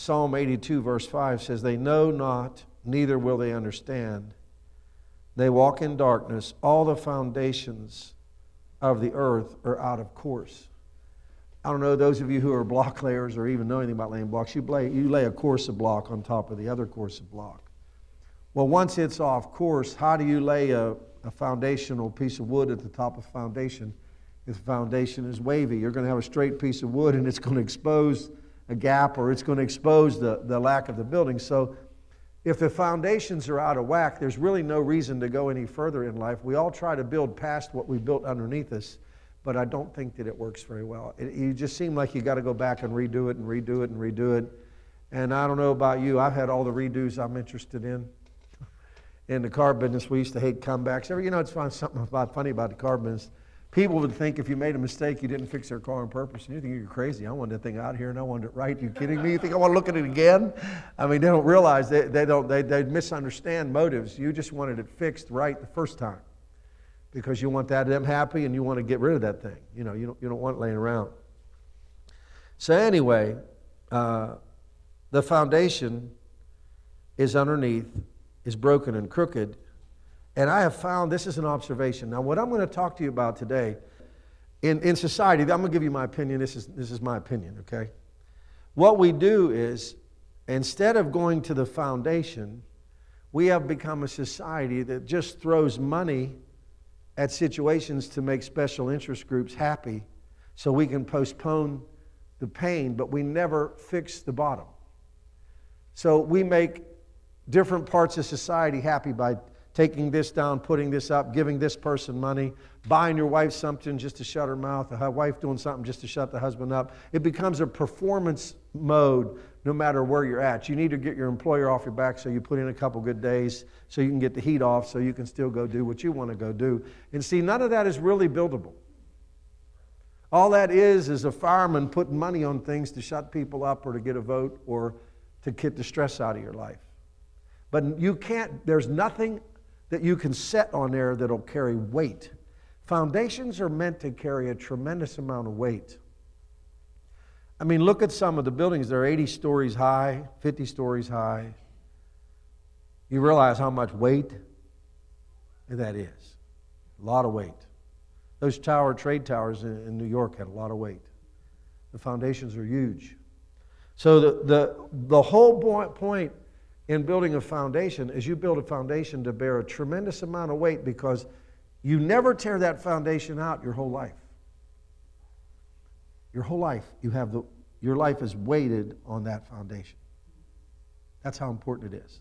Psalm 82 verse 5 says, "They know not, neither will they understand. They walk in darkness. All the foundations of the earth are out of course." I don't know, those of you who are block layers or even know anything about laying blocks, you lay a course of block on top of the other course of block. Well, once it's off course, how do you lay a foundational piece of wood at the top of the foundation? If the foundation is wavy, you're going to have a straight piece of wood and it's going to expose a gap, or it's going to expose the lack of the building. So if the foundations are out of whack, there's really no reason to go any further in life. We all try to build past what we built underneath us, but I don't think that it works very well. You just seem like you got to go back and redo it and redo it and redo it. And I don't know about you, I've had all the redos I'm interested in. In the car business, we used to hate comebacks. It's something funny about the car business. People would think if you made a mistake, you didn't fix their car on purpose. And you think you're crazy. I want that thing out here and I want it right. You kidding me? You think I want to look at it again? I mean, they don't realize they misunderstand motives. You just wanted it fixed right the first time because you want them happy and you want to get rid of that thing. You don't want it laying around. So anyway, the foundation is underneath, is broken and crooked. And I have found, this is an observation. Now, what I'm going to talk to you about today, in society, I'm going to give you my opinion. This is my opinion, okay? What we do is, instead of going to the foundation, we have become a society that just throws money at situations to make special interest groups happy so we can postpone the pain, but we never fix the bottom. So we make different parts of society happy by taking this down, putting this up, giving this person money, buying your wife something just to shut her mouth, the wife doing something just to shut the husband up. It becomes a performance mode no matter where you're at. You need to get your employer off your back, so you put in a couple good days so you can get the heat off so you can still go do what you want to go do. And see, none of that is really buildable. All that is a fireman putting money on things to shut people up or to get a vote or to get the stress out of your life. But there's nothing that you can set on there that'll carry weight. Foundations are meant to carry a tremendous amount of weight. I mean, look at some of the buildings. They're 80 stories high, 50 stories high. You realize how much weight that is. A lot of weight. Those trade towers in New York had a lot of weight. The foundations are huge. So the whole point in building a foundation is you build a foundation to bear a tremendous amount of weight because you never tear that foundation out your whole life. Your whole life, your life is weighted on that foundation. That's how important it is.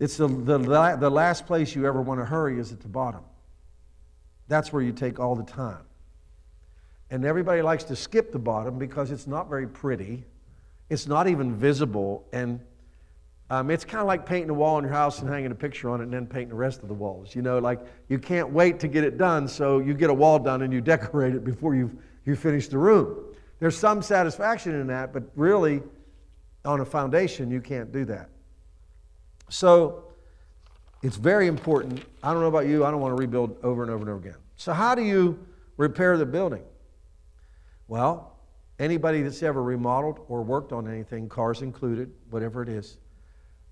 It's the last place you ever want to hurry is at the bottom. That's where you take all the time. And everybody likes to skip the bottom because it's not very pretty. It's not even visible, and it's kind of like painting a wall in your house and hanging a picture on it and then painting the rest of the walls. Like you can't wait to get it done, so you get a wall done and you decorate it before you finish the room. There's some satisfaction in that, but really, on a foundation, you can't do that. So it's very important. I don't know about you, I don't want to rebuild over and over and over again. So how do you repair the building? Well, anybody that's ever remodeled or worked on anything, cars included, whatever it is,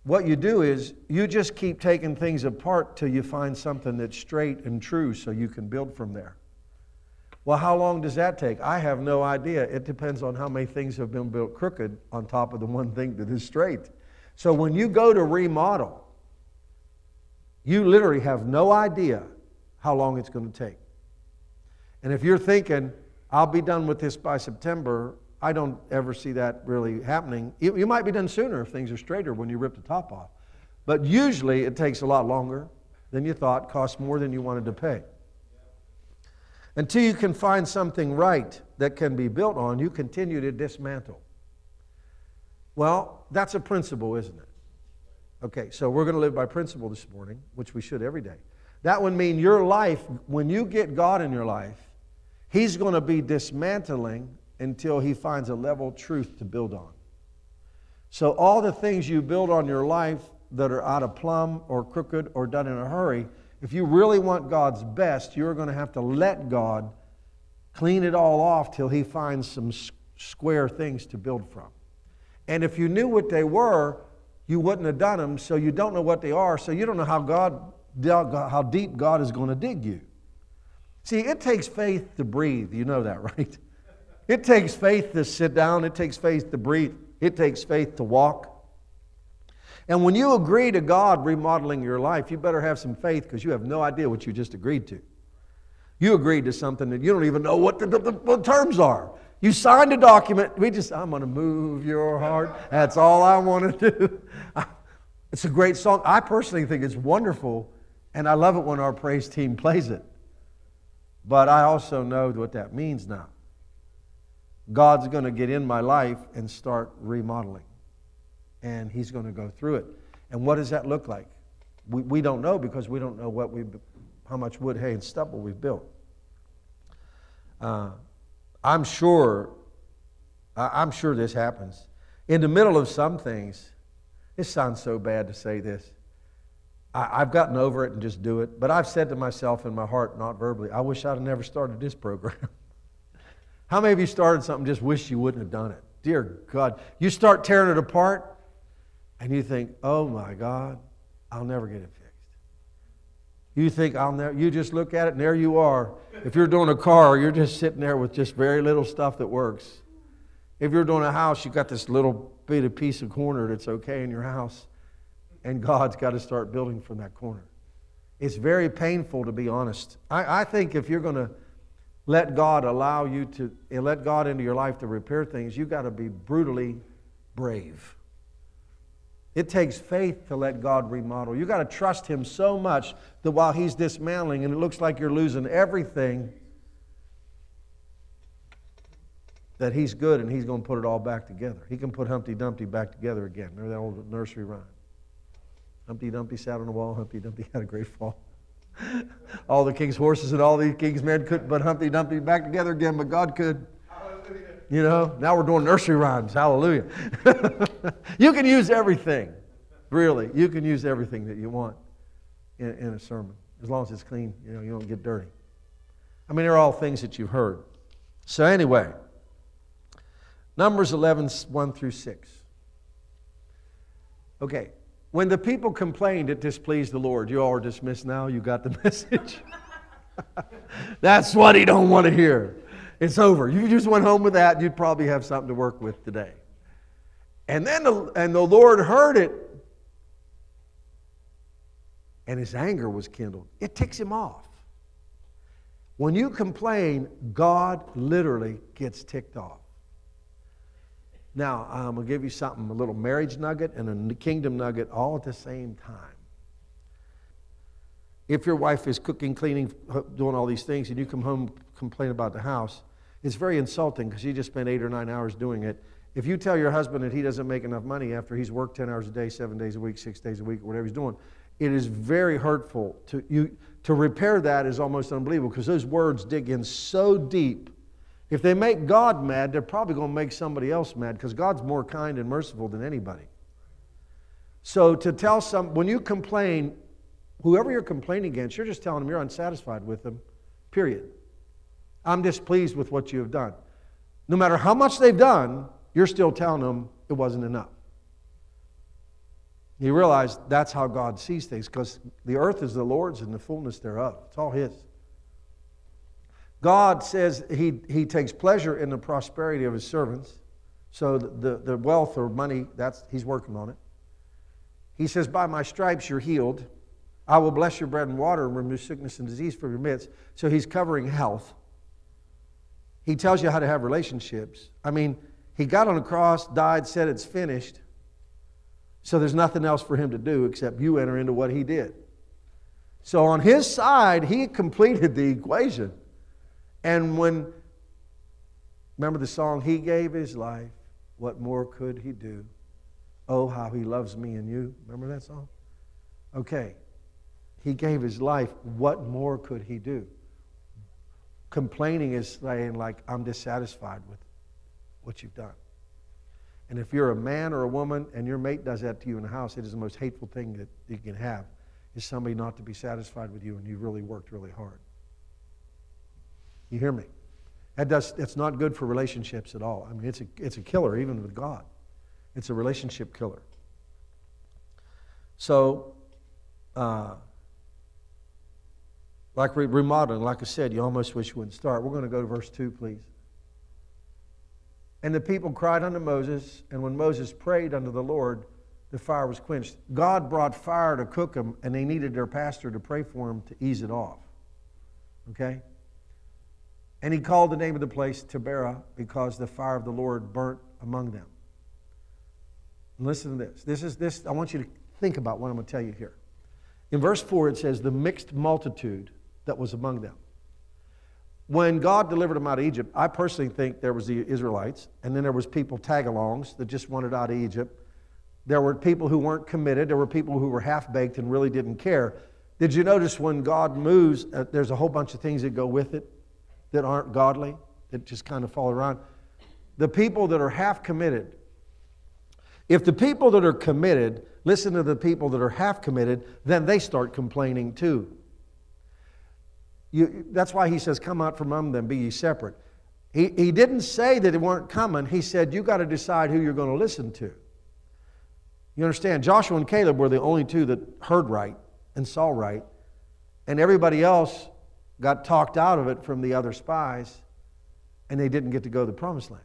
what you do is you just keep taking things apart till you find something that's straight and true so you can build from there. Well, how long does that take? I have no idea. It depends on how many things have been built crooked on top of the one thing that is straight. So when you go to remodel, you literally have no idea how long it's going to take. And if you're thinking, I'll be done with this by September, I don't ever see that really happening. You might be done sooner if things are straighter when you rip the top off. But usually it takes a lot longer than you thought, costs more than you wanted to pay. Until you can find something right that can be built on, you continue to dismantle. Well, that's a principle, isn't it? Okay, so we're going to live by principle this morning, which we should every day. That would mean your life, when you get God in your life, He's going to be dismantling until He finds a level truth to build on. So all the things you build on your life that are out of plumb or crooked or done in a hurry, if you really want God's best, you're going to have to let God clean it all off till He finds some square things to build from. And if you knew what they were, you wouldn't have done them, so you don't know what they are, so you don't know how deep God is going to dig you. See, it takes faith to breathe. You know that, right? It takes faith to sit down. It takes faith to breathe. It takes faith to walk. And when you agree to God remodeling your life, you better have some faith because you have no idea what you just agreed to. You agreed to something that you don't even know what the terms are. You signed a document. I'm going to move your heart. That's all I want to do. It's a great song. I personally think it's wonderful, and I love it when our praise team plays it. But I also know what that means now. God's going to get in my life and start remodeling. And He's going to go through it. And what does that look like? We don't know because we don't know how much wood, hay, and stubble we've built. I'm sure this happens. In the middle of some things, it sounds so bad to say this. I've gotten over it and just do it. But I've said to myself in my heart, not verbally, I wish I'd have never started this program. How many of you started something and just wish you wouldn't have done it? Dear God, you start tearing it apart and you think, oh my God, I'll never get it fixed. You think you just look at it and there you are. If you're doing a car, you're just sitting there with just very little stuff that works. If you're doing a house, you've got this little bit of piece of corner that's okay in your house. And God's got to start building from that corner. It's very painful, to be honest. I think if you're going to let God let God into your life to repair things, you've got to be brutally brave. It takes faith to let God remodel. You've got to trust Him so much that while He's dismantling and it looks like you're losing everything, that He's good and He's going to put it all back together. He can put Humpty Dumpty back together again. Remember that old nursery rhyme? Humpty Dumpty sat on the wall, Humpty Dumpty had a great fall. All the king's horses and all the king's men couldn't put Humpty Dumpty back together again, but God could. Hallelujah. You know, now we're doing nursery rhymes. Hallelujah. You can use everything, really. You can use everything that you want in a sermon, as long as it's clean, you don't get dirty. I mean, they're all things that you've heard. So anyway, Numbers 11, 1 through 6. Okay. When the people complained, it displeased the Lord. You all are dismissed now. You got the message. That's what He don't want to hear. It's over. You just went home with that, you'd probably have something to work with today. And then the Lord heard it, and His anger was kindled. It ticks Him off. When you complain, God literally gets ticked off. Now, I'm going to give you something, a little marriage nugget and a kingdom nugget all at the same time. If your wife is cooking, cleaning, doing all these things, and you come home complain about the house, it's very insulting because you just spent 8 or 9 hours doing it. If you tell your husband that he doesn't make enough money after he's worked 10 hours a day, 7 days a week, 6 days a week, whatever he's doing, it is very hurtful. To repair that is almost unbelievable because those words dig in so deep. If they make God mad, they're probably going to make somebody else mad because God's more kind and merciful than anybody. So to tell when you complain, whoever you're complaining against, you're just telling them you're unsatisfied with them, period. I'm displeased with what you have done. No matter how much they've done, you're still telling them it wasn't enough. You realize that's how God sees things because the earth is the Lord's and the fullness thereof. It's all His. God says he takes pleasure in the prosperity of His servants. So the wealth or money, He's working on it. He says, by my stripes you're healed. I will bless your bread and water and remove sickness and disease from your midst. So He's covering health. He tells you how to have relationships. I mean, He got on the cross, died, said it's finished. So there's nothing else for Him to do except you enter into what He did. So on His side, He completed the equation. And remember the song, He gave His life, what more could He do? Oh, how He loves me and you. Remember that song? Okay. He gave His life, what more could He do? Complaining is saying like, I'm dissatisfied with what you've done. And if you're a man or a woman and your mate does that to you in the house, it is the most hateful thing that you can have, is somebody not to be satisfied with you and you really worked really hard. You hear me? It's not good for relationships at all. I mean, it's a killer even with God. It's a relationship killer. So, like remodeling, like I said, you almost wish you wouldn't start. We're going to go to verse 2, please. And the people cried unto Moses, and when Moses prayed unto the Lord, the fire was quenched. God brought fire to cook them, and they needed their pastor to pray for them to ease it off. Okay? And he called the name of the place Taberah, because the fire of the Lord burnt among them. And listen to this. I want you to think about what I'm going to tell you here. In verse 4, it says, the mixed multitude that was among them. When God delivered them out of Egypt, I personally think there was the Israelites, and then there was people tag-alongs that just wanted out of Egypt. There were people who weren't committed. There were people who were half-baked and really didn't care. Did you notice when God moves, there's a whole bunch of things that go with it that aren't godly, that just kind of fall around? The people that are half-committed. If the people that are committed listen to the people that are half-committed, then they start complaining too. That's why he says, come out from among them, be ye separate. He didn't say that they weren't coming. He said, you got to decide who you're going to listen to. You understand? Joshua and Caleb were the only two that heard right and saw right. And everybody else got talked out of it from the other spies, and they didn't get to go to the promised land.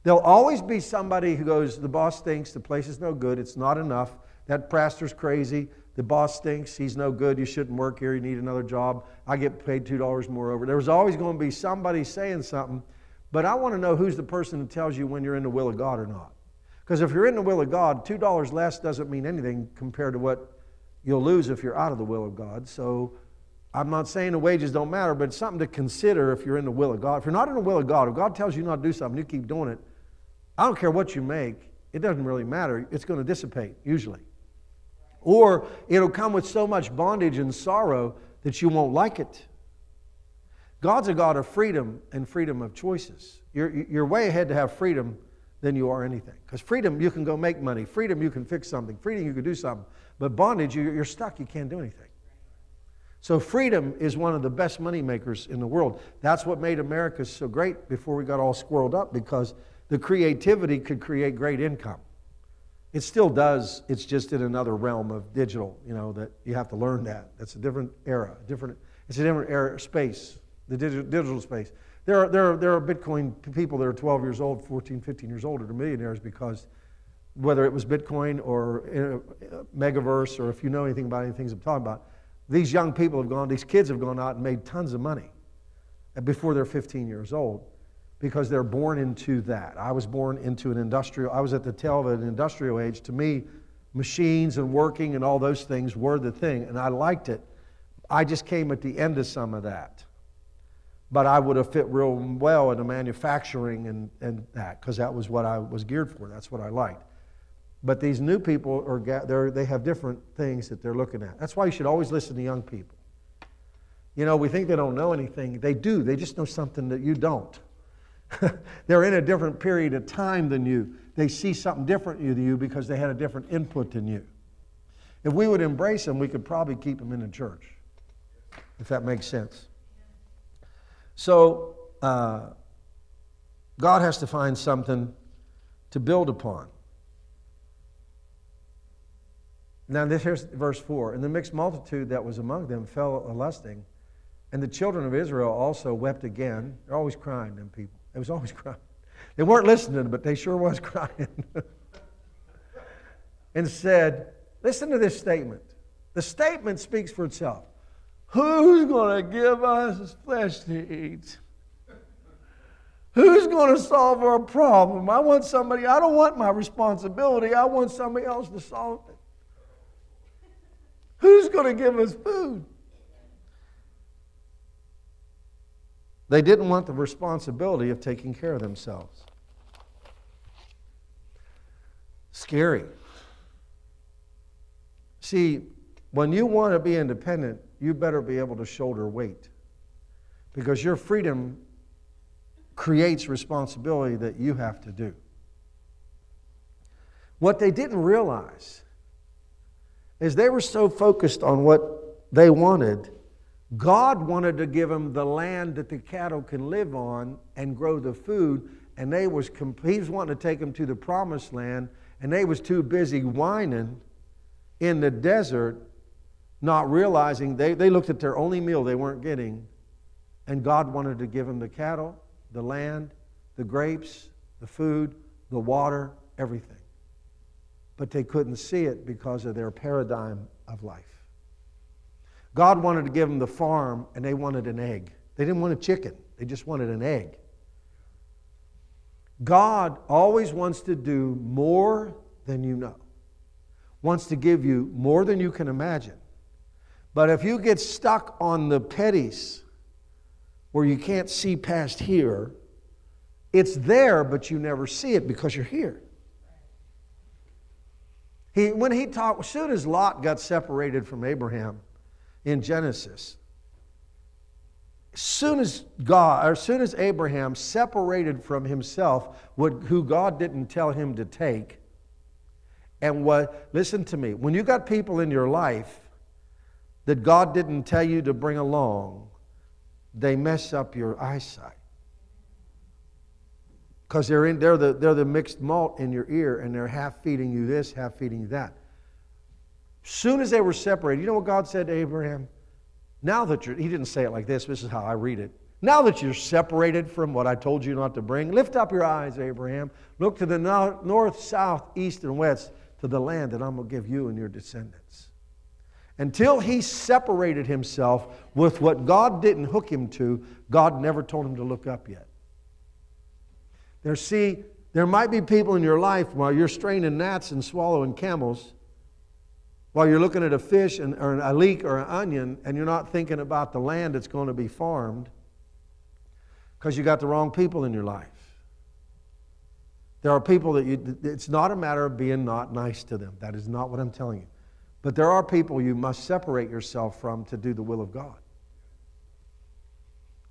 There'll always be somebody who goes, the boss stinks, the place is no good, it's not enough, that pastor's crazy, the boss stinks, he's no good, you shouldn't work here, you need another job, I get paid $2 more over. There's always going to be somebody saying something, but I want to know who's the person who tells you when you're in the will of God or not. Because if you're in the will of God, $2 less doesn't mean anything compared to what you'll lose if you're out of the will of God. So I'm not saying the wages don't matter, but it's something to consider if you're in the will of God. If you're not in the will of God, if God tells you not to do something, you keep doing it, I don't care what you make, it doesn't really matter. It's going to dissipate, usually. Or it'll come with so much bondage and sorrow that you won't like it. God's a God of freedom and freedom of choices. You're way ahead to have freedom than you are anything. Because freedom, you can go make money. Freedom, you can fix something. Freedom, you can do something. But bondage, you're stuck. You can't do anything. So freedom is one of the best money makers in the world. That's what made America so great before we got all squirreled up, because the creativity could create great income. It still does. It's just in another realm of digital, that you have to learn that. That's a different era. It's a different era, space, the digital space. There are Bitcoin people that are 12 years old, 14, 15 years old that are millionaires because whether it was Bitcoin or Megaverse, or if you know anything about anything I'm talking about, these young people these kids have gone out and made tons of money before they're 15 years old because they're born into that. I was born into I was at the tail of an industrial age. To me, machines and working and all those things were the thing, and I liked it. I just came at the end of some of that. But I would have fit real well into manufacturing and that, because that was what I was geared for. That's what I liked. But these new people, they have different things that they're looking at. That's why you should always listen to young people. We think they don't know anything. They do. They just know something that you don't. They're in a different period of time than you. They see something different than you because they had a different input than you. If we would embrace them, we could probably keep them in the church, if that makes sense. So, God has to find something to build upon. Now, here's verse 4. And the mixed multitude that was among them fell a-lusting, and the children of Israel also wept again. They're always crying, them people. They was always crying. They weren't listening, but they sure was crying. And said, listen to this statement. The statement speaks for itself. Who's going to give us flesh to eat? Who's going to solve our problem? I don't want my responsibility. I want somebody else to solve it. Who's going to give us food? They didn't want the responsibility of taking care of themselves. Scary. See, when you want to be independent, you better be able to shoulder weight, because your freedom creates responsibility that you have to do. What they didn't realize is they were so focused on what they wanted. God wanted to give them the land that the cattle can live on and grow the food, and he was wanting to take them to the promised land, and they was too busy whining in the desert, not realizing they looked at their only meal they weren't getting, and God wanted to give them the cattle, the land, the grapes, the food, the water, everything. But they couldn't see it because of their paradigm of life. God wanted to give them the farm, and they wanted an egg. They didn't want a chicken. They just wanted an egg. God always wants to do more than you know. Wants to give you more than you can imagine. But if you get stuck on the petties where you can't see past here, it's there, but you never see it because you're here. As soon as Lot got separated from Abraham in Genesis, as soon as Abraham separated from himself who God didn't tell him to take, listen to me, when you got people in your life that God didn't tell you to bring along, they mess up your eyesight. Because they're the mixed malt in your ear, and they're half feeding you this, half feeding you that. Soon as they were separated, you know what God said to Abraham? Now that he didn't say it like this is how I read it. Now that you're separated from what I told you not to bring, lift up your eyes, Abraham. Look to the north, south, east, and west, to the land that I'm going to give you and your descendants. Until he separated himself with what God didn't hook him to, God never told him to look up yet. There might be people in your life while you're straining gnats and swallowing camels, while you're looking at a fish or a leek or an onion, and you're not thinking about the land that's going to be farmed because you got the wrong people in your life. There are people it's not a matter of being not nice to them. That is not what I'm telling you. But there are people you must separate yourself from to do the will of God.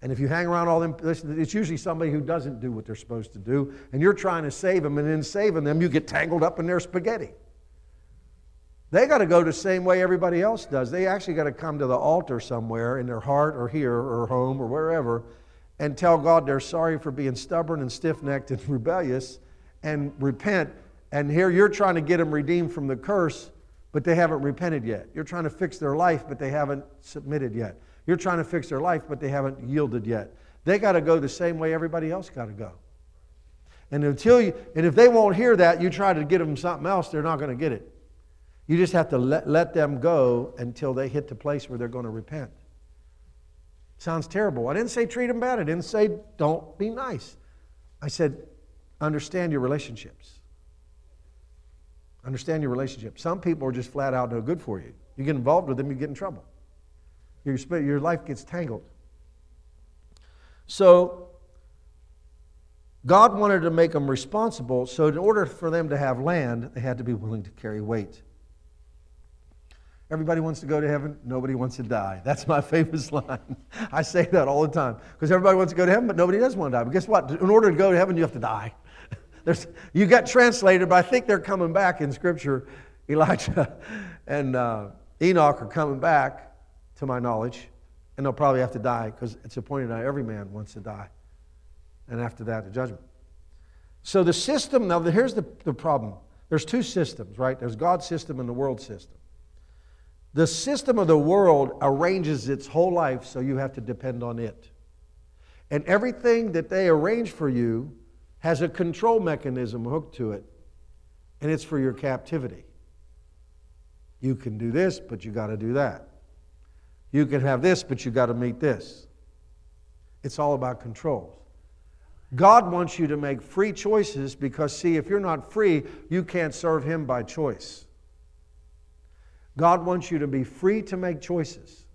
And if you hang around all them, it's usually somebody who doesn't do what they're supposed to do, and you're trying to save them, and in saving them, you get tangled up in their spaghetti. They got to go the same way everybody else does. They actually got to come to the altar somewhere in their heart or here or home or wherever and tell God they're sorry for being stubborn and stiff-necked and rebellious and repent. And here you're trying to get them redeemed from the curse, but they haven't repented yet. You're trying to fix their life, but they haven't submitted yet. You're trying to fix their life, but they haven't yielded yet. They got to go the same way everybody else got to go. And if they won't hear that, you try to get them something else, they're not going to get it. You just have to let them go until they hit the place where they're going to repent. Sounds terrible. I didn't say treat them bad. I didn't say don't be nice. I said understand your relationships. Understand your relationships. Some people are just flat out no good for you. You get involved with them, you get in trouble. Your life gets tangled. So, God wanted to make them responsible, so in order for them to have land, they had to be willing to carry weight. Everybody wants to go to heaven, nobody wants to die. That's my famous line. I say that all the time. Because everybody wants to go to heaven, but nobody does want to die. But guess what? In order to go to heaven, you have to die. You got translated, but I think they're coming back in Scripture. Elijah and Enoch are coming back, to my knowledge, and they'll probably have to die because it's appointed that every man wants to die. And after that, the judgment. So the system, now here's the problem. There's two systems, right? There's God's system and the world system. The system of the world arranges its whole life so you have to depend on it. And everything that they arrange for you has a control mechanism hooked to it, and it's for your captivity. You can do this, but you got to do that. You can have this, but you got to meet this. It's all about controls. God wants you to make free choices because, see, if you're not free, you can't serve Him by choice. God wants you to be free to make choices.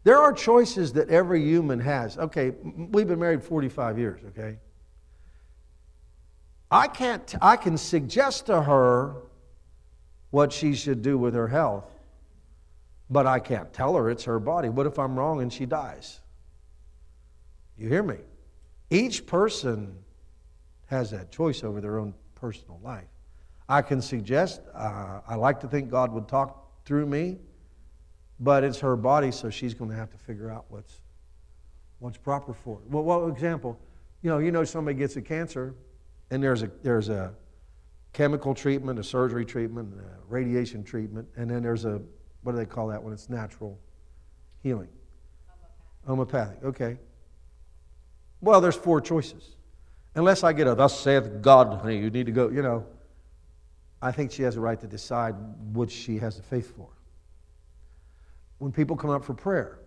There are choices that every human has. Okay, we've been married 45 years, okay? I can suggest to her what she should do with her health, but I can't tell her it's her body. What if I'm wrong and she dies? You hear me? Each person has that choice over their own personal life. I can suggest, I like to think God would talk through me, but it's her body, so she's going to have to figure out what's proper for it. Well, example, You know somebody gets a cancer, and there's a chemical treatment, a surgery treatment, a radiation treatment, and then there's a, what do they call that when it's natural healing? Homeopathic, okay. Well, there's 4 choices. Unless I get a, thus saith God, honey, you need to go, I think she has a right to decide which she has the faith for. When people come up for prayer,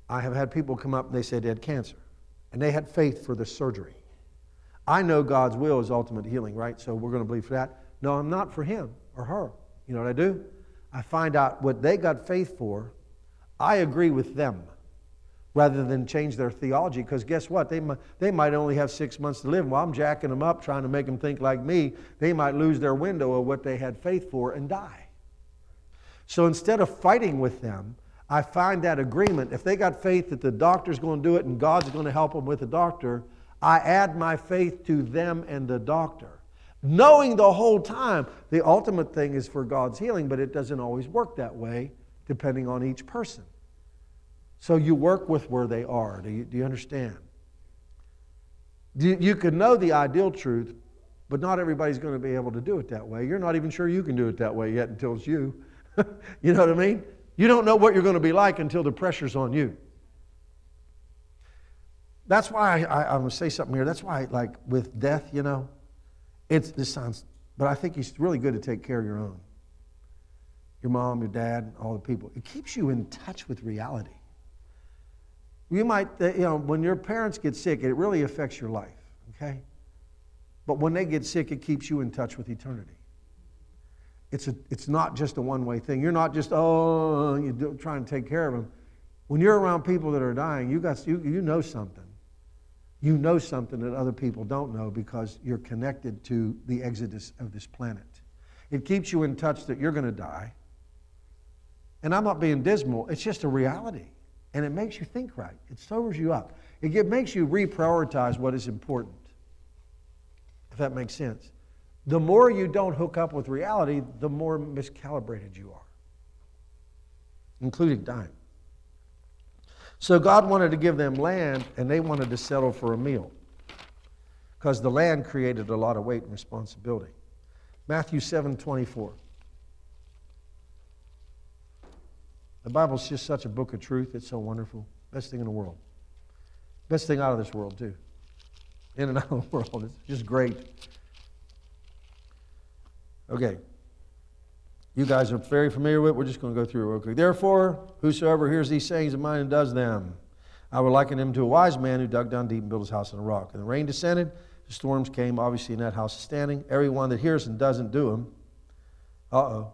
I have had people come up and they said they had cancer, and they had faith for the surgery. I know God's will is ultimate healing, right? So we're going to believe for that. No, I'm not for him or her. You know what I do? I find out what they got faith for. I agree with them rather than change their theology, because guess what? They might only have 6 months to live. While I'm jacking them up, trying to make them think like me, they might lose their window of what they had faith for and die. So instead of fighting with them, I find that agreement. If they got faith that the doctor's going to do it and God's going to help them with the doctor, I add my faith to them and the doctor, knowing the whole time the ultimate thing is for God's healing, but it doesn't always work that way depending on each person. So you work with where they are. Do you understand? You can know the ideal truth, but not everybody's going to be able to do it that way. You're not even sure you can do it that way yet until it's you. You know what I mean? You don't know what you're going to be like until the pressure's on you. That's why I'm going to say something here. That's why, like with death, this sounds, but I think it's really good to take care of your own. Your mom, your dad, all the people. It keeps you in touch with reality. You might, when your parents get sick, it really affects your life, okay? But when they get sick, it keeps you in touch with eternity. It's not just a one-way thing. You're not just, you're trying to take care of them. When you're around people that are dying, you know something. You know something that other people don't know because you're connected to the exodus of this planet. It keeps you in touch that you're going to die. And I'm not being dismal. It's just a reality. And it makes you think right. It sobers you up. It makes you reprioritize what is important, if that makes sense. The more you don't hook up with reality, the more miscalibrated you are, including dying. So God wanted to give them land, and they wanted to settle for a meal because the land created a lot of weight and responsibility. Matthew 7:24. The Bible's just such a book of truth. It's so wonderful. Best thing in the world. Best thing out of this world, too. In and out of the world. It's just great. Okay. You guys are very familiar with it. We're just going to go through it real quick. Therefore, whosoever hears these sayings of mine and does them, I will liken him to a wise man who dug down deep and built his house on a rock. And the rain descended, the storms came, obviously, and that house is standing. Everyone that hears and doesn't do them,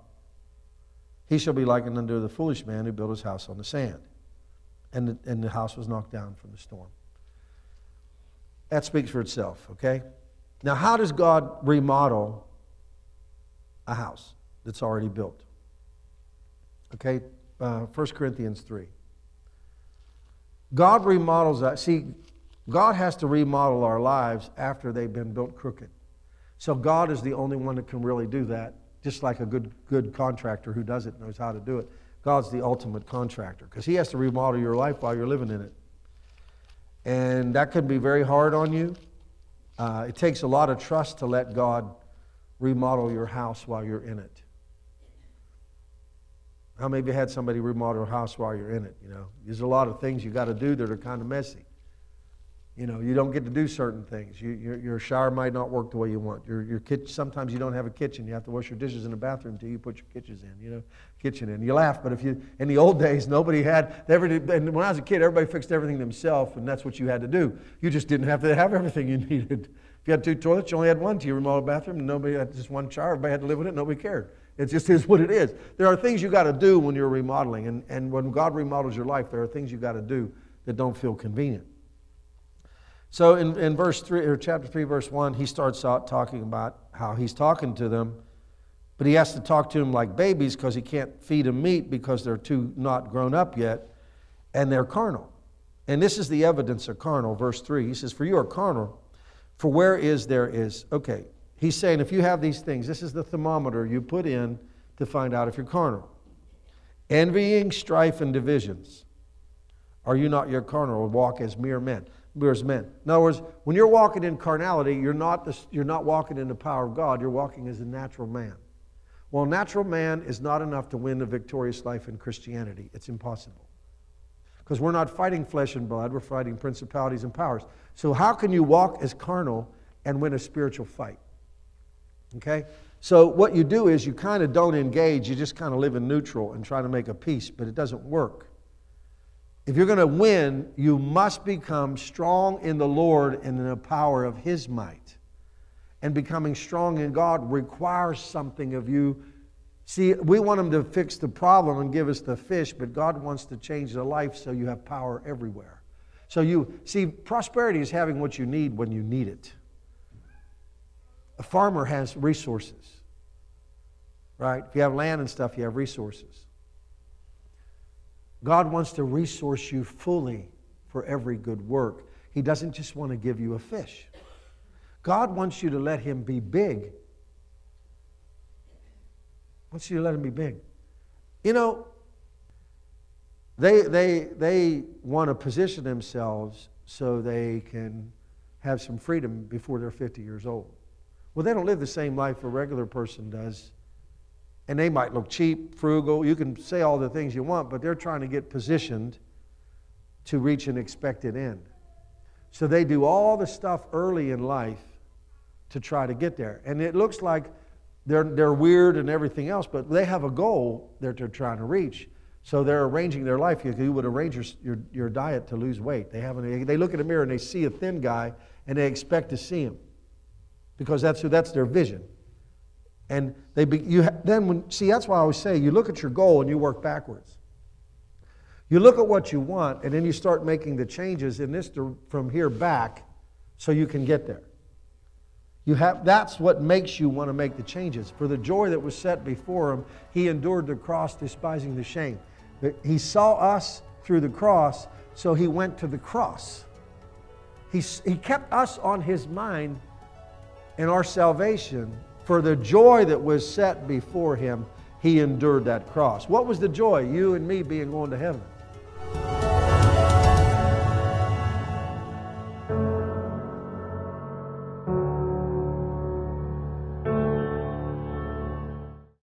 he shall be likened unto the foolish man who built his house on the sand. And the house was knocked down from the storm. That speaks for itself, okay? Now, how does God remodel a house that's already built? Okay, 1 Corinthians 3. God remodels that. See, God has to remodel our lives after they've been built crooked. So God is the only one that can really do that, just like a good contractor who does it knows how to do it. God's the ultimate contractor because he has to remodel your life while you're living in it. And that can be very hard on you. It takes a lot of trust to let God remodel your house while you're in it. How many of you had somebody remodel your house while you're in it? There's a lot of things you got to do that are kind of messy. You don't get to do certain things. Your shower might not work the way you want. Your kitchen, sometimes you don't have a kitchen. You have to wash your dishes in the bathroom until you put your kitchen in. You laugh, but in the old days, nobody had everything. And when I was a kid, everybody fixed everything themselves, and that's what you had to do. You just didn't have to have everything you needed. If you had 2 toilets, you only had one till you remodeled a bathroom, and nobody had just one shower. Everybody had to live with it. Nobody cared. It just is what it is. There are things you got to do when you're remodeling, and when God remodels your life, there are things you got to do that don't feel convenient. So in verse 3 or chapter 3, verse 1, he starts out talking about how he's talking to them, but he has to talk to them like babies because he can't feed them meat because they're too not grown up yet, and they're carnal. And this is the evidence of carnal. Verse 3, he says, "For you are carnal, for where is there is." Okay, he's saying if you have these things, this is the thermometer you put in to find out if you're carnal. "Envying, strife, and divisions. Are you not your carnal, or walk as mere men?" Whereas men. In other words, when you're walking in carnality, you're not walking in the power of God. You're walking as a natural man. Well, natural man is not enough to win a victorious life in Christianity. It's impossible. Because we're not fighting flesh and blood. We're fighting principalities and powers. So how can you walk as carnal and win a spiritual fight? Okay? So what you do is you kind of don't engage. You just kind of live in neutral and try to make a peace. But it doesn't work. If you're going to win, you must become strong in the Lord and in the power of His might. And becoming strong in God requires something of you. See, we want Him to fix the problem and give us the fish, but God wants to change the life so you have power everywhere. So you see, prosperity is having what you need when you need it. A farmer has resources, right? If you have land and stuff, you have resources. God wants to resource you fully for every good work. He doesn't just want to give you a fish. God wants you to let Him be big. Wants you to let Him be big. You know, they want to position themselves so they can have some freedom before they're 50 years old. Well, they don't live the same life a regular person does. And they might look cheap, frugal. You can say all the things you want, but they're trying to get positioned to reach an expected end. So they do all the stuff early in life to try to get there. And it looks like they're weird and everything else, but they have a goal that they're trying to reach. So they're arranging their life. You would arrange your diet to lose weight. They look in the mirror and they see a thin guy and they expect to see him because that's their vision. And that's why I always say you look at your goal and you work backwards. You look at what you want and then you start making the changes in this from here back so you can get there. That's what makes you want to make the changes. For the joy that was set before Him, He endured the cross, despising the shame. He saw us through the cross, so He went to the cross. He kept us on His mind in our salvation. For the joy that was set before Him, He endured that cross. What was the joy? You and me going to heaven.